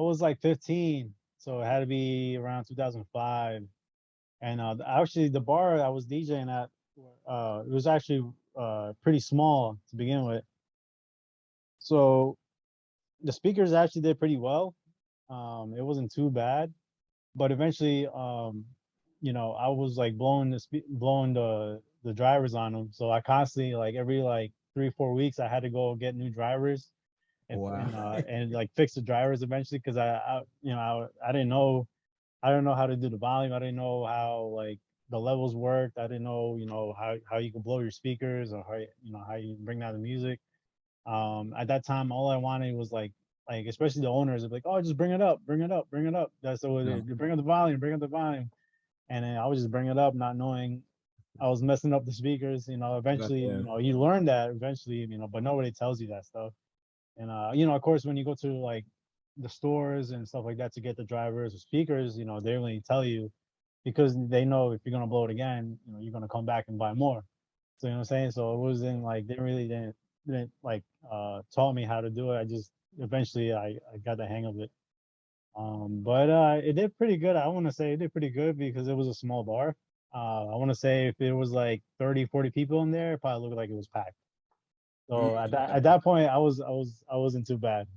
was like 15, so it had to be around 2005. And actually, the bar I was DJing at, it was actually pretty small to begin with. So the speakers actually did pretty well. It wasn't too bad, but eventually, I was like blowing the drivers on them. So I constantly, like, every like 3 4 weeks, I had to go get new drivers Wow. and like fix the drivers eventually, because I didn't know, how to do the volume. I didn't know how, like, the levels worked. I didn't know, how you could blow your speakers, or how you bring down the music. At that time, all I wanted was like especially the owners, are like, oh, just bring it up, bring it up, bring it up. That's what Yeah, they bring up the volume, bring up the volume. And then I would just bring it up, not knowing I was messing up the speakers. got Eventually, yeah. you learn that eventually, but nobody tells you that stuff. And of course, when you go to like the stores and stuff like that to get the drivers or speakers, they only tell you because they know if you're gonna blow it again, you're gonna come back and buy more. So you know what I'm saying? So it wasn't like they really didn't like taught me how to do it. I just eventually I got the hang of it. But it did pretty good. I want to say it did pretty good because it was a small bar. I want to say if it was like 30, 40 people in there, it probably looked like it was packed. So Mm, at that okay. at that point, I wasn't too bad.